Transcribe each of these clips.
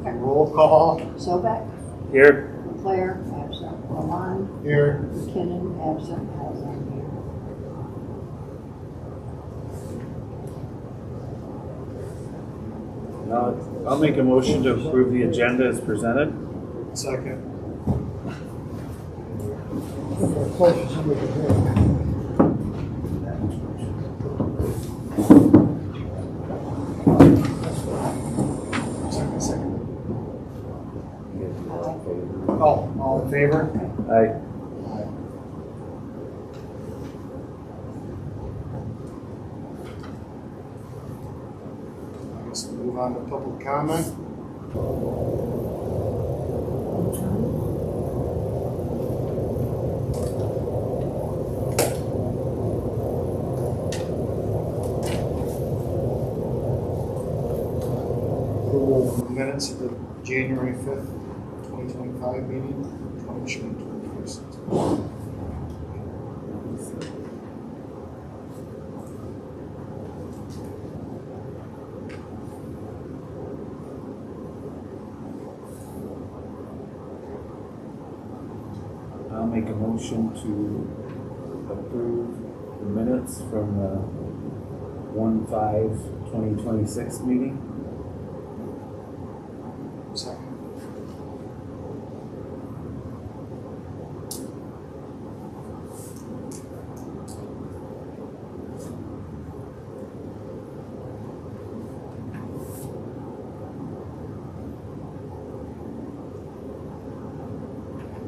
Okay. Roll call. Sobek, Here. Leclerc, absent. Lamont, Here. McKinnon, absent. Haslund here. I'll make a motion to approve the agenda as presented. Second. Second. Oh, all in favor? Aye. I guess we'll move on to public comment. Approval of the minutes of the January 5th, 2025 meeting, 2026. I'll make a motion to approve the minutes from the 1/5/2026 meeting. Second.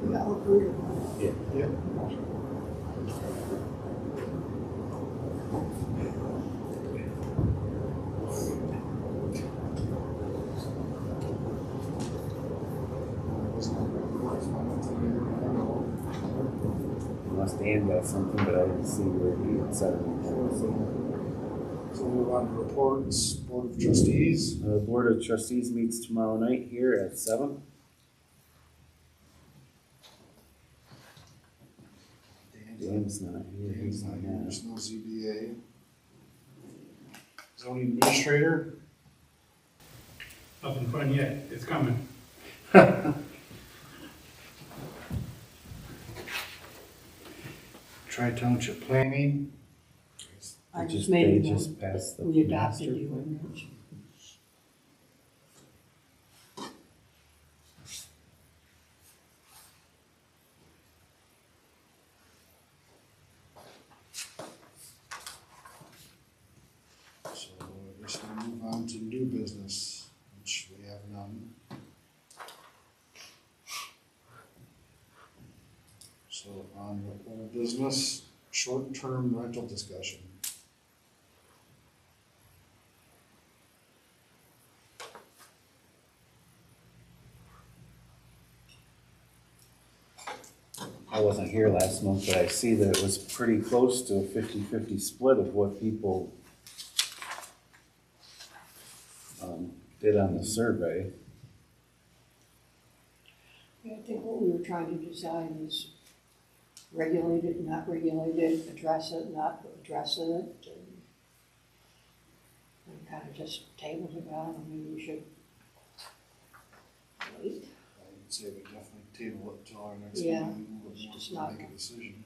We all approved. Yep. Unless Dan got something, but I didn't see where he had said it. So we'll move on to reports, Board of Trustees. The Board of Trustees meets tomorrow night here at 7. Dan's not here. Dan's not here, Yeah. there's no ZBA. Zoning Administrator. Nothing fun yet, it's coming. Tri-Township Planning. I They just made they a just note passed that the we adopted master the plan. ordinance. So I guess we'll move on to new business, which we have none. So on the old business, short-term rental discussion. I wasn't here last month, but I see that it was pretty close to a 50-50 split of what people did on the survey. I think what we were trying to decide is regulate it, not regulate it, address it, not address it. And kind of just tabled it out, I mean, we should wait. I would say we definitely table it till our next Yeah, meeting. We'll it's just want to not- make a decision.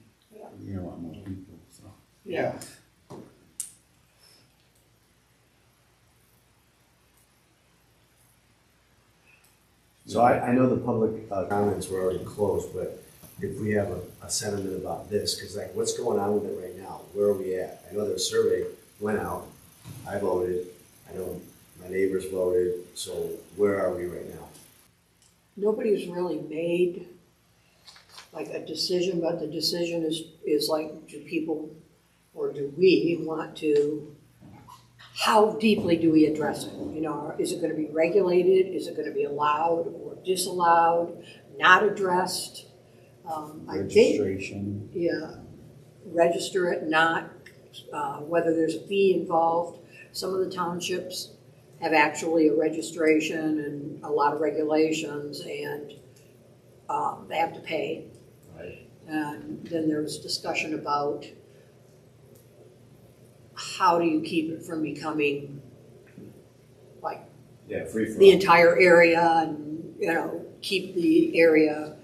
You don't want more people, so. Yeah. So I know the public comments were already closed, but if we have a sentiment about this, because like what's going on with it right now? Where are we at? I know the survey went out, I voted, I know my neighbors voted, so where are we right now? Nobody's really made like a decision, but the decision is like, do people, or do we want to, how deeply do we address it? You know, is it gonna be regulated? Is it gonna be allowed or disallowed, not addressed? I think, Registration. yeah, register it, not, whether there's a fee involved. Some of the townships have actually a registration and a lot of regulations, and they have to pay. Right. And then there was discussion about how do you keep it from becoming like Yeah, free for the all. entire area and, you know, keep the area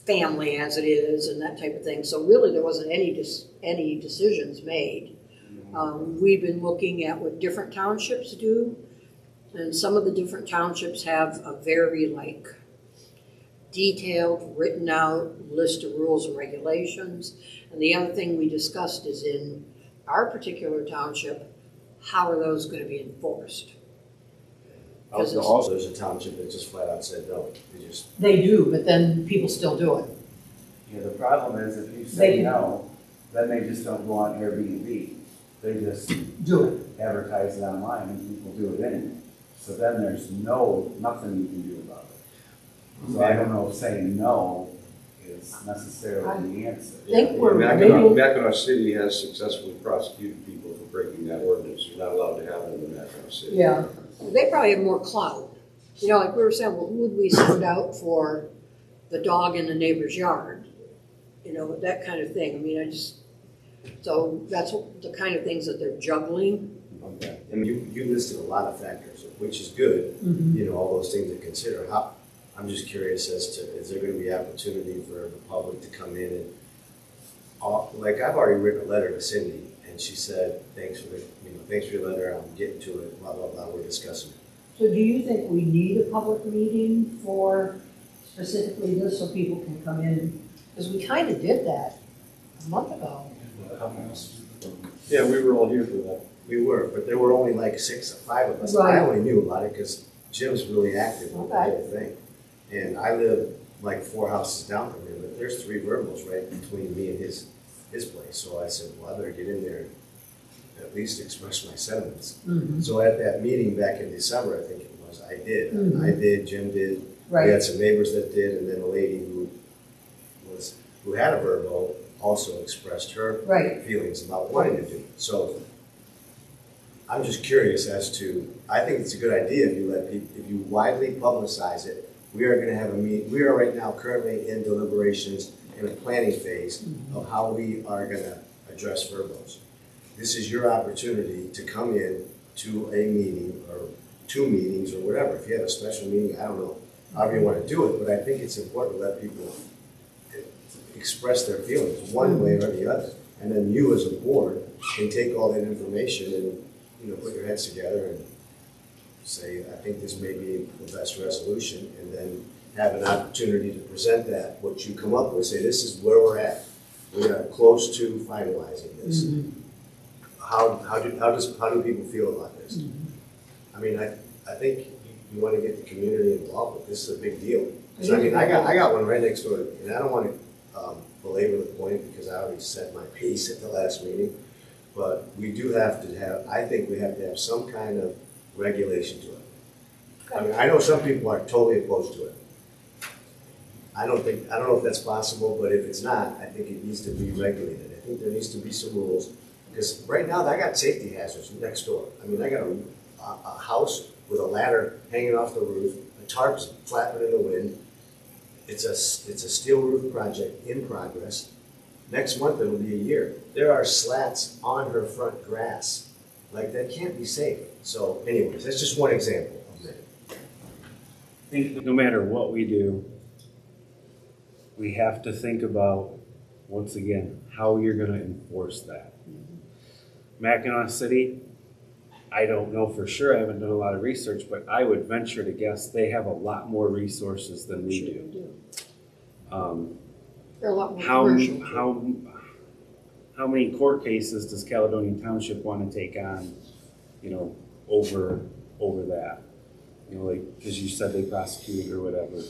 family as it is and that type of thing. So really, there wasn't any decisions made. We've been looking at what different townships do, and some of the different townships have a very detailed, written out list of rules and regulations. And the other thing we discussed is in our particular township, how are those gonna be enforced? Because it's- Also, there's a township that just flat out said no, they just, They do, but then people still do it. Yeah, the problem is if you They say can- no, then they just don't go on Airbnb. They just Do it. advertise it online and people do it anyway. So then there's nothing you can do about it. So I don't know if saying no is necessarily the answer. Think we're Mackinac maybe- Mackinac City has successfully prosecuted people for breaking that ordinance. You're not allowed to have them in Mackinac City. Yeah, they probably have more clout. You know, like we were saying, well, who would we send out for the dog in the neighbor's yard? You know, that kind of thing. I mean, so that's the kind of things that they're juggling. okay. And you listed a lot of factors, which is good, you know, all those things to consider. I'm just curious as to, is there gonna be opportunity for the public to come in and, like, I've already written a letter to Cindy, and she said, thanks for your letter, I'm getting to it, blah, blah, blah, we're discussing it. So do you think we need a public meeting for specifically this so people can come in? Because we kind of did that a month ago. Yeah, we were all here for that. We were, but there were only like 5 of us. Right. I only knew about it because Jim's really active with the Okay. whole thing. And I live like 4 houses down from him, but there's 3 verbals right between me and his place. So I said, well, I better get in there and at least express my sentiments. Mhm. So at that meeting back in December, I think it was, I did. Mhm. I did, Jim did. We Right, had some neighbors that did, and then a lady who had a verbal also expressed her right. feelings about wanting to do. So I'm just curious as to, I think it's a good idea if you let people, if you widely publicize it. We are gonna have we are right now currently in deliberations in a planning phase of how we are gonna address verbals. This is your opportunity to come in to a meeting or 2 meetings or whatever. If you have a special meeting, I don't know, however you wanna do it, but I think it's important to let people express their feelings one way or the other. And then you as a board can take all that information and, you know, put your heads together and say, I think this may be the best resolution, and then have an opportunity to present that, what you come up with, say, this is where we're at. We are close to finalizing this. Mhm. How do people feel about this? I mean, I think you want to get the community involved, but this is a big deal. 'Cause I mean, I got one right next door, and I don't want to belabor the point because I already said my piece at the last meeting. But we do have to have, I think we have to have some kind of regulation to it. I mean, I know some people are totally opposed to it. I don't know if that's possible, but if it's not, I think it needs to be regulated. I think there needs to be some rules. Because right now, I got safety hazards next door. I mean, I got a house with a ladder hanging off the roof, a tarp's flapping in the wind. It's a steel roof project in progress. Next month, it'll be a year. There are slats on her front grass. Like, that can't be safe. So anyways, that's just one example of it. I think no matter what we do, we have to think about, once again, how you're gonna enforce that. Mackinac City, I don't know for sure, I haven't done a lot of research, but I would venture to guess they have a lot more resources than we Sure do. we do. Um, They're a lot more How, commercial. how many court cases does Caledonian Township want to take on, you know, over that? You know, like, because you said they prosecuted or whatever.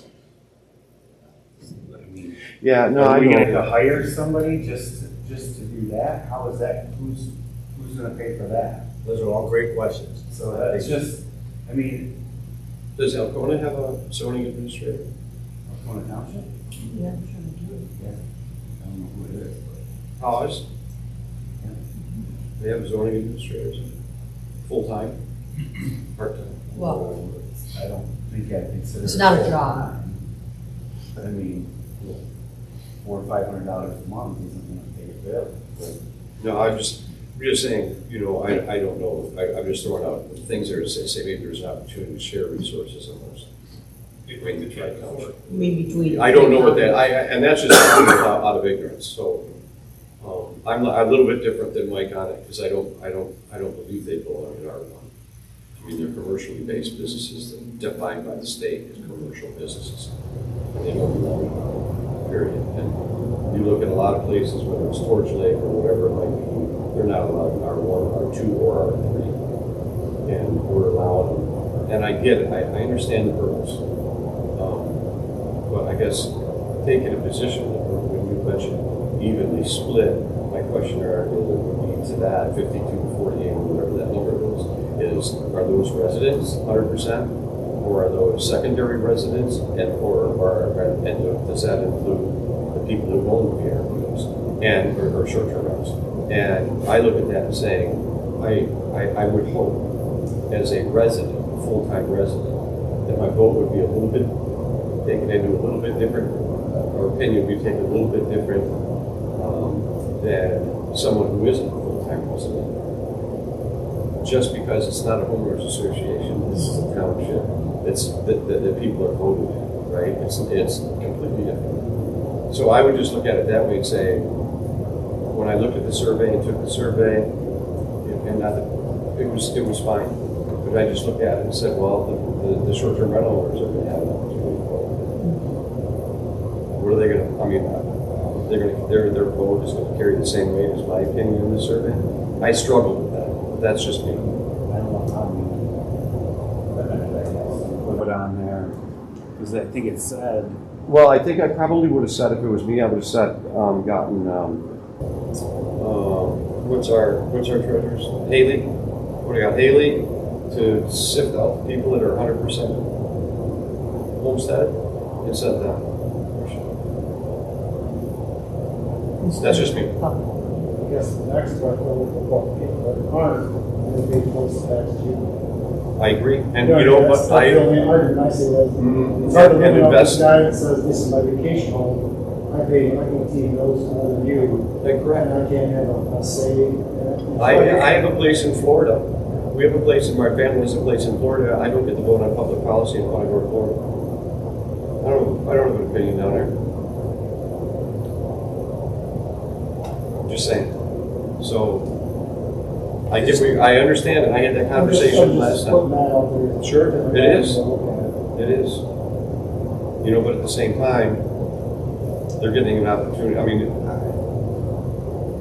I mean, Yeah, no, are I we gonna have know. to hire somebody just to do that? How is that, who's gonna pay for that? Those are all great questions. So that's just, I mean, Does Algona have a zoning administrator? Alcona Township? Yeah, I'm sure they do. Yeah. I don't know who it is, but. Hollis? Yeah. They have zoning administrators, full-time, part-time. Well, I don't think I'd consider. It's not a it job. But I mean, $400 or $500 a month isn't gonna pay a bill. But No, I just, I'm just saying, you know, I don't know, I'm just throwing out things there to say maybe there's an opportunity to share resources amongst between the tri-county. Maybe between. I don't know what that, and that's just out of ignorance, so, I'm a little bit different than Mike on it, because I don't believe they belong in R1. I mean, they're commercially based businesses that defined by the state as commercial businesses. And they don't belong in R1, period. And you look at a lot of places, whether it's Torch Lake or whatever it might be, they're not allowed in R1, R2, or R3. And we're allowing them. And I get it, I understand the purpose. But I guess taking a position when you mentioned evenly split, my question would be to that 52 to 48, whatever that number is are those residents 100%, or are those secondary residents, and does that include the people who own the Airbnbs and or short-term rentals? And I look at that and saying, I would hope as a resident, a full-time resident, that my vote would be a little bit taken into a little bit different, or opinion would be taken a little bit different than someone who isn't a full-time resident. Just because it's not a homeowners association, this is a township, it's that people are voting in, right? It's completely different. So I would just look at it that way and say, when I looked at the survey and took the survey, and not that, it was fine. But I just looked at it and said, well, the short-term rental owners are going to have an opportunity for it. What are they going to? I mean, their vote is going to carry the same weight as my opinion in the survey. I struggled with that. But that's just me. I don't know how we put on there, because I think it said, Well, I think I probably would have said, if it was me, I would have said, What's our treasures? Haley. What do you got? Haley to sift out the people that are 100% homestead and send them. That's just me. I guess the next question would be about people that aren't, and they pay close tax too. I agree, and you know, that's but the only argument I say that. Mhm. It's hard to And look at this invest- guy that says this is my vacation home, I pay my ET bills more than you, That's correct. and I can't have a say in it. I have a place in Florida. We have a place, my family has a place in Florida. I don't get to vote on public policy and want to go to Florida. I don't have an opinion down there. Just saying. So, I understand, and I had that conversation last Putting time. that out there. Sure, it is. To look at it. It is. You know, but at the same time, they're getting an opportunity, I mean,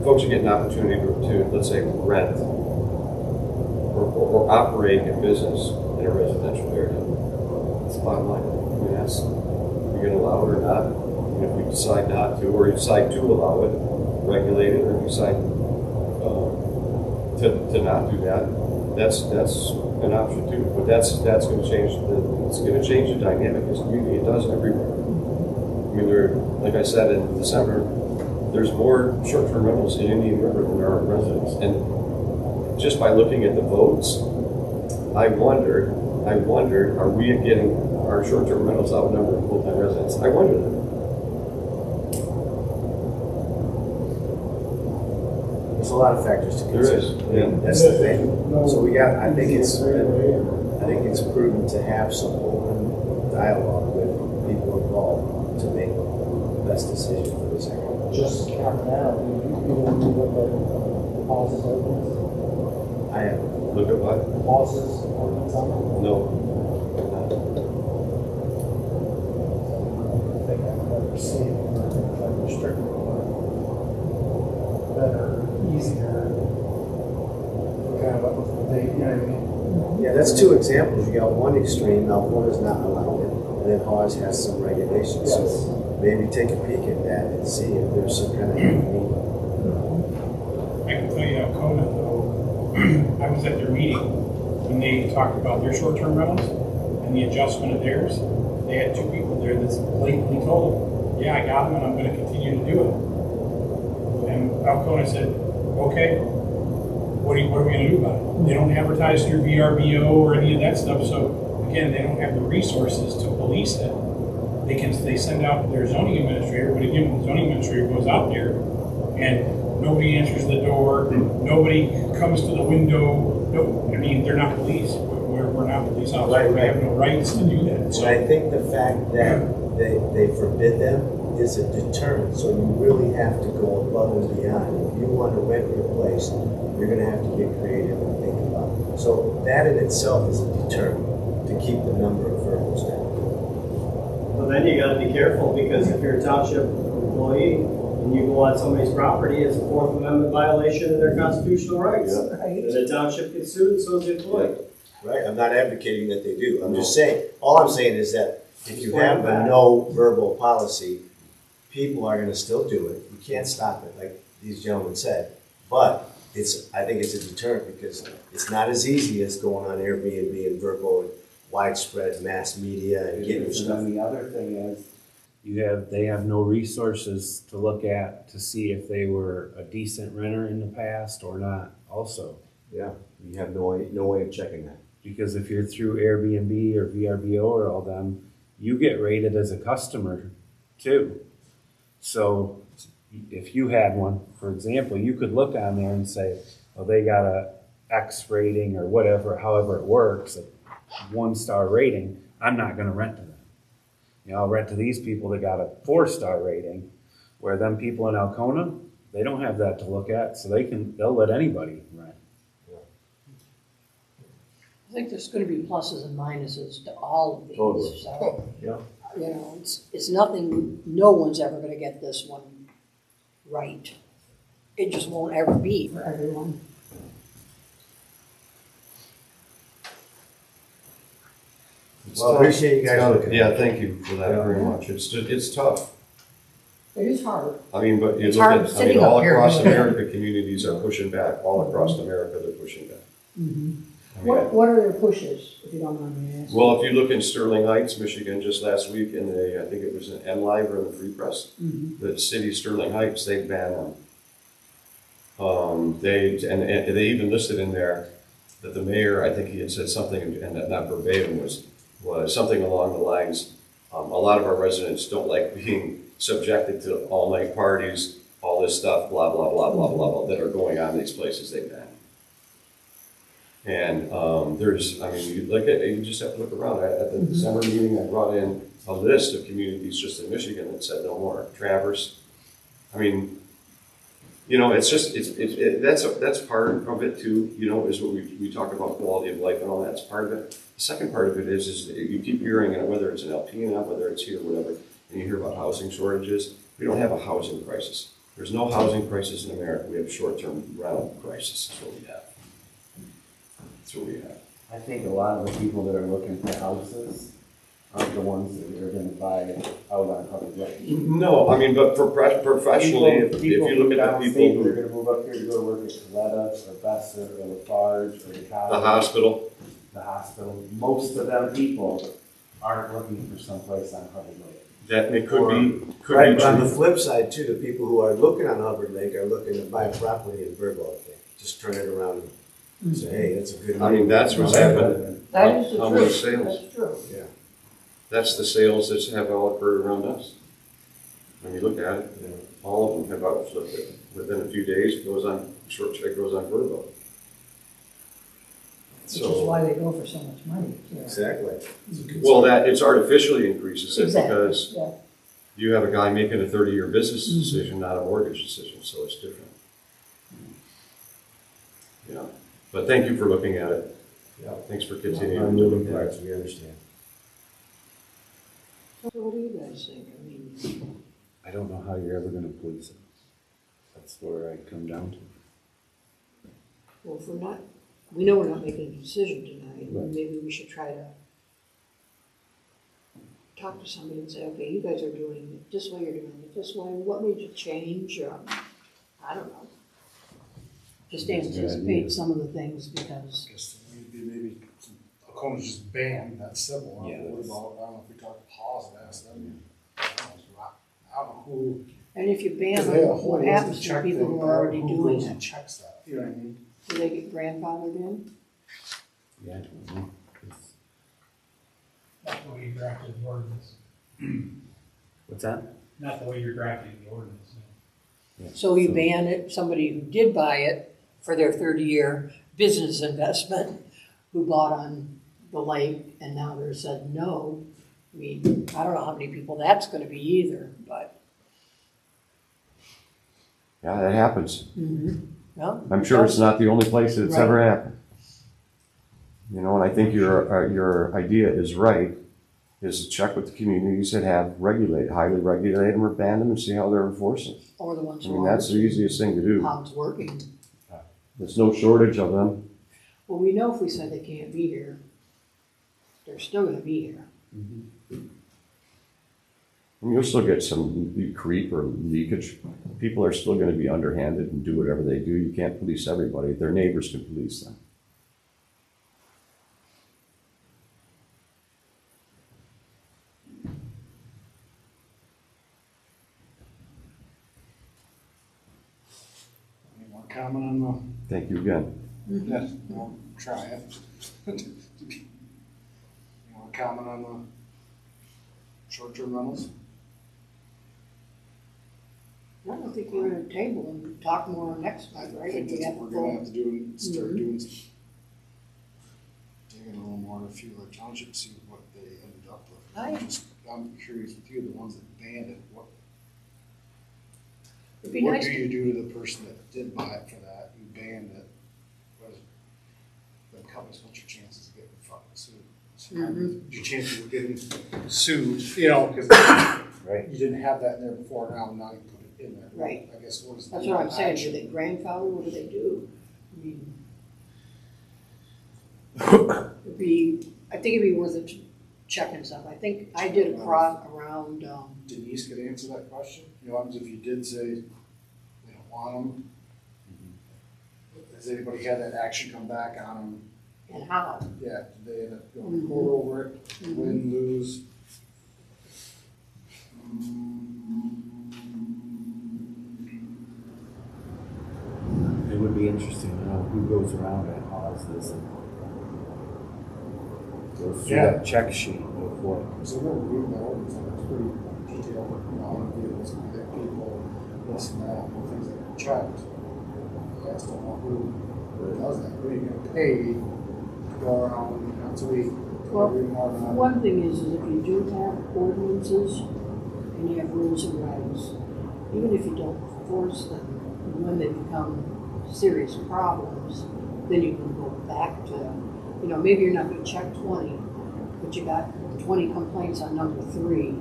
folks are getting an opportunity to let's say, rent or operate a business in a residential area. That's the bottom line. I mean, that's, you're gonna allow it or not. And if we decide not to, or you decide to allow it, regulate it, or you decide to not do that, that's an option too. But that's gonna change the dynamic of this community. It does everywhere. I mean, like I said in December, there's more short-term rentals in Indian River than there are residents. And just by looking at the votes, I wondered, are we getting our short-term rentals outnumbered full-time residents? I wonder that. There's a lot of factors to There consider. is, yeah. That's the thing. So I think it's prudent to have some open dialogue with people involved to make the best decision for this area. Just cap it out, you don't need to look at pauses ordinance, I have, Look at what? pauses ordinance on it. No. I think I have better safe, like restricted, better, easier. Kind of up with the date, you know what I mean? yeah, that's two examples. You got one extreme, Alcona's not allowing it, and then Hawes has some regulations. Yes. So maybe take a peek at that and see if there's some kind of meaning. I can tell you, Alcona, though, I was at their meeting when they talked about their short-term rentals and the adjustment of theirs. They had two people there that blatantly told them, yeah, I got them and I'm going to continue to do it. And Alcona said, okay, what are we going to do about it? They don't advertise through VRBO or any of that stuff, so again, they don't have the resources to police it. They send out their zoning administrator, but again, the zoning administrator goes out there and nobody answers the door, nobody comes to the window. No, I mean, they're not police. We're not police officers. We have no rights to do that. And So I think the fact that they forbid them is a deterrent, so you really have to go above and beyond. If you want to rent your place, you're gonna have to get creative and think about it. So that in itself is a deterrent to keep the number of verbals down. Well, then you gotta be careful, because if you're a township employee and you go on somebody's property, it's a Fourth Amendment violation of their constitutional rights. Right. And the township gets sued, and so is the employee. Right, I'm not advocating that they do, I'm just saying, all I'm saying is that if you have a no verbal policy, people are gonna still do it, you can't stop it, like these gentlemen said, but I think it's a deterrent, because it's not as easy as going on Airbnb and verbal and widespread mass media and getting your And stuff. then the other thing is, they have no resources to look at to see if they were a decent renter in the past or not also. Yeah, you have no way of checking that. Because if you're through Airbnb or VRBO or all them, you get rated as a customer too. So if you had one, for example, you could look on there and say, well, they got a X rating or whatever, however it works, a 1-star rating, I'm not gonna rent to them. You know, I'll rent to these people that got a 4-star rating, where them people in Alcona, they don't have that to look at, so they'll let anybody rent. I think there's gonna be pluses and minuses to all of these, Totally. so. Yeah. You know, it's nothing, no one's ever gonna get this one right. It just won't ever be for everyone. Well, appreciate you guys looking. Yeah, thank you for that very much. It's tough. It is hard. I mean, but you It's look hard at, sitting all up here across doing that. America, communities are pushing back. All across America, they're pushing back. I mean, What are their pushes, if you don't mind me asking? well, if you look in Sterling Heights, Michigan, just last week, in I think it was in MLive or in the Free Press, the city of Sterling Heights, they banned them. And they even listed in there that the mayor, I think he had said something, and that not verbatim, was something along the lines, a lot of our residents don't like being subjected to all-night parties, all this stuff, blah, blah, blah, blah, blah, blah, that are going on in these places they ban. And you just have to look around. At the December meeting, I brought in a list of communities just in Michigan that said no more. Traverse. I mean, you know, it's just that's part of it too. You know, is what we talk about quality of life and all that's part of it. The second part of it is that you keep hearing, and whether it's in Alpena, whether it's here, whatever, and you hear about housing shortages. We don't have a housing crisis. There's no housing crisis in America. We have a short-term rental crisis. That's what we have. That's what we have. I think a lot of the people that are looking for houses aren't the ones that are gonna buy out on public land. No, I mean, but professionally, if you look at the people They're who, gonna move up here to go work at Coletta or Besser or Lafarge or the college. the hospital, The hospital, most of them people aren't looking for someplace on public land. that it could be Right, but on the true. flip side too, the people who are looking on Hubbard Lake are looking to buy property in Birdwell, I think. Just turn it around and say, hey, that's a good. I mean, that's what's happened. That is the How many truth, sales? that's true. Yeah. That's the sales that have all occurred around us. When you look at it, Yeah. all of them have about flipped it. Within a few days, it goes on Verbo. Which is why they go for so much money, too. Exactly. Well, that, it's artificially increases it Exactly, because yeah. you have a guy making a 30-year business decision, not a mortgage decision, so it's different. Yeah, but thank you for looking at it. Yeah. Thanks for On continuing to moving look at parts, it. we understand. So what do you guys think? I mean, I don't know how you're ever gonna police it. That's where I come down to. well, if we're not, we know we're not making a decision tonight, Right. maybe we should try to talk to somebody and say, okay, you guys are doing it this way, you're doing it this way, what made you change? I don't know. Just That's a good idea. anticipate some of the things because, I guess maybe Alcona's just banned, that's civil. Yeah, What that's- about, I don't know if we talk to Paws and ask them. I don't know who. and if you ban Because they have a them, whole what list happens of to check people things, who are already who doing goes and it? checks that, you know what I mean? Do they get grandfathered in? Yeah, I don't know. It's- Not the way you drafted the ordinance. What's that? Not the way you're drafting the ordinance. So you ban it, somebody who did buy it for their 30-year business investment, who bought on the lake, and now they're said no. I mean, I don't know how many people that's gonna be either, but. Yeah, that happens. Well, I'm sure it's not the only place that it's Right. ever happened. You know, and I think your idea is right, is to check with the communities that have highly regulate them or ban them and see how they're enforcing. Or the ones I who mean, aren't. that's the easiest thing to do. How it's working. There's no shortage of them. Well, we know if we said they can't be here, they're still gonna be here. And you'll still get some creep or leakage. People are still gonna be underhanded and do whatever they do. You can't police everybody. Their neighbors can police them. Any more comment on Thank you again. Yes, I'll try it. You want to comment on the short-term rentals? I don't think we're gonna table and talk more next time, I right? think We that's have what to we're gonna go- have to do, start doing, digging a little more, a few other townships, see what they ended up with. I'm curious with you, the ones that banned it, what It'd be What nice do to you do to the person that did buy it for that, you banned it? What is, the companies, what's your chances of getting fucking sued? So, your chances of getting sued, you know, because Right. you didn't have that in there before, now you put it in there. Right. I guess what is. That's what I'm saying, action? do they grandfather, what do they do? I mean, I think it'd be worth it checking some, I think I did a crop around, Denise could answer that question, you know, if you did say they don't want them. Has anybody had that action come back on them? and how. Yeah, did they end up going to court over it, win, lose? It would be interesting to know who goes around and hauls this and goes through Yeah. that check sheet of what. So we're reading the ordinance, and it's pretty detailed, you know, vehicles, that people, this and that, and things that are checked. I just don't know who does that, who are you gonna pay to go around once a week? Well, read more than that? One thing is if you do have ordinances and you have rules and regs, even if you don't enforce them, when they become serious problems, then you can go back to, you know, maybe you're not gonna check 20, but you got 20 complaints on number 3.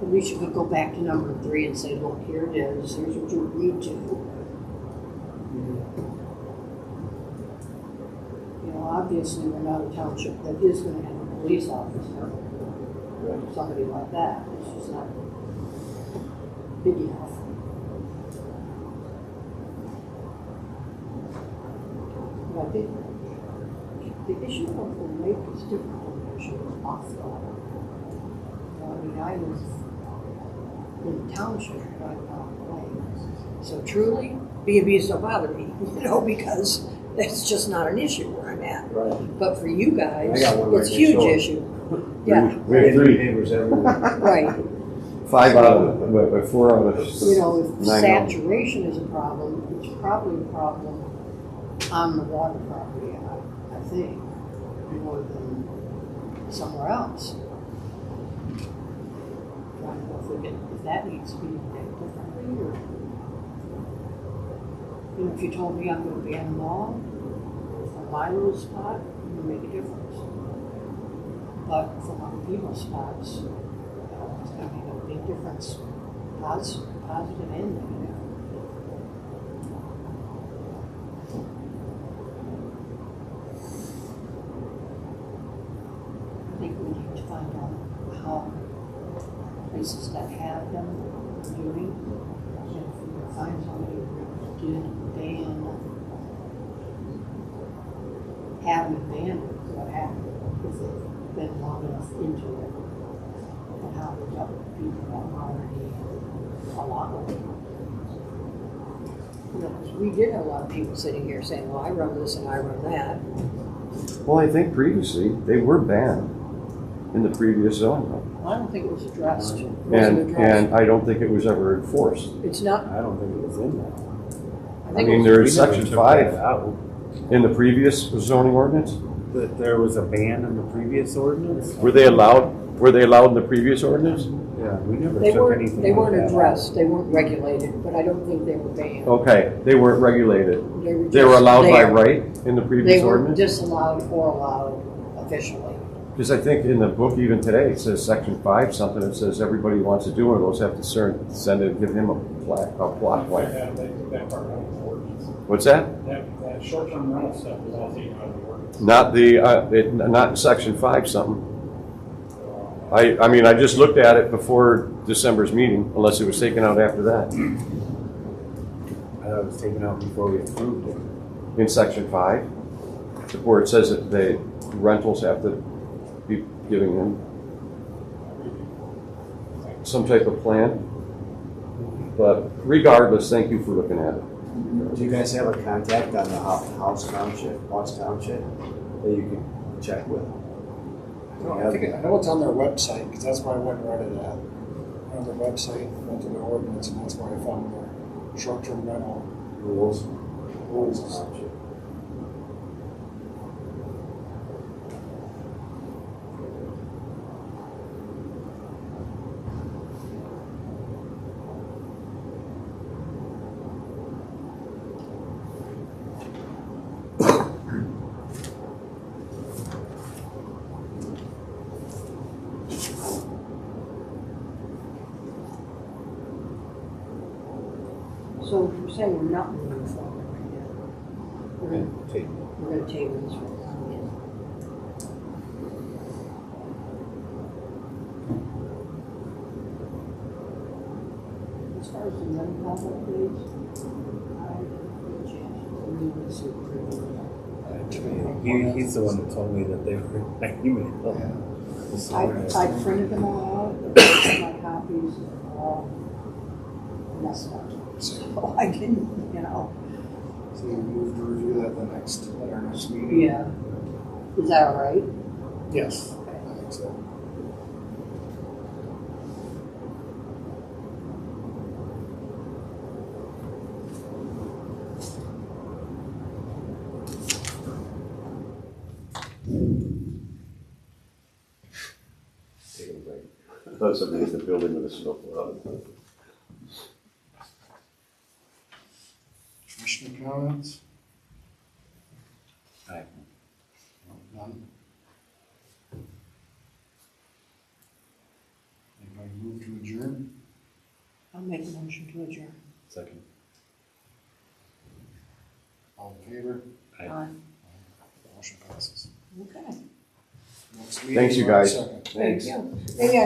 At least you could go back to number 3 and say, look, here it is, here's what you agreed to. You know, obviously, we're not a township that is gonna have a police officer, or somebody like that, it's just not big enough. But I think the issue of the lake is different from the issue of off the lake. I mean, I live in the township right off the lake. So truly, B&Bs don't bother me, you know, because that's just not an issue where I'm at. Right. But for you guys, I got one right it's a next huge door. issue. Yeah, We have 3, neighbors everywhere. right. 5 out of 4 out of You know, if 9 houses. saturation is a problem, it's probably a problem on the water property, I think, more than somewhere else. I don't know if that needs to be looked at differently, or, you know, if you told me I'm gonna ban them all, from my little spot, it would make a difference. But from other people's spots, it's gonna make a big difference, positive and negative. I think we need to find out how places that have them are doing. And if we can find somebody who did ban, have them banned, what happened if they've been long enough into it. And how they dealt with people that were already a lot of it. You know, 'cause we did have a lot of people sitting here saying, well, I run this and I run that. Well, I think previously they were banned. in the previous zoning. I don't think it was addressed. It wasn't And addressed. I don't think it was ever enforced. It's not, I don't think it was in there. I I think mean, it was, there We is never section took 5 that out. in the previous zoning ordinance. That there was a ban in the previous ordinance? Were they allowed in the previous ordinance? Yeah, we never they took weren't, anything they like weren't that out. addressed, they weren't regulated, but I don't think they were banned. Okay, they weren't regulated. They were just allowed by there. right in the They previous weren't ordinance? disallowed or allowed officially. Because I think in the book even today, it says section 5, something that says everybody who wants to do one of those have to send it, give him a plot plan. Yeah, they took that part out of the ordinance. What's that? That short-term rental stuff was all taken out of the ordinance. Not in section 5 something. I mean, I just looked at it before December's meeting, unless it was taken out after that, It was taken out before we approved it. in section 5, where it says that the rentals have to be giving them some type of plan. But regardless, thank you for looking at it. Do you guys have a contact on the House Township, Watts Township, that you can check with? No, I know it's on their website, because that's why I went and read it at. On their website, went to the ordinance, and that's why I found their short-term rental Rules. rules. Township. So we're saying we're not moving forward right now. We're gonna table this right now, yeah. As far as the young public goes, I would change it to leave it supervision. He's the one that told me that they were in my email. I printed them all out, my copies are all messed up. So I didn't, you know, So you move to review that at our next meeting? yeah. Is that all right? Yes, I think so. Take a break. I thought somebody hit the building with a snowplow. Commissioner comments? Aye. None? Anybody move to adjourn? I'll make a motion to adjourn. Second. All in favor? Aye. Motion passes. Okay. Next meeting, Thanks, you March guys. 2nd. Thank you. Maybe I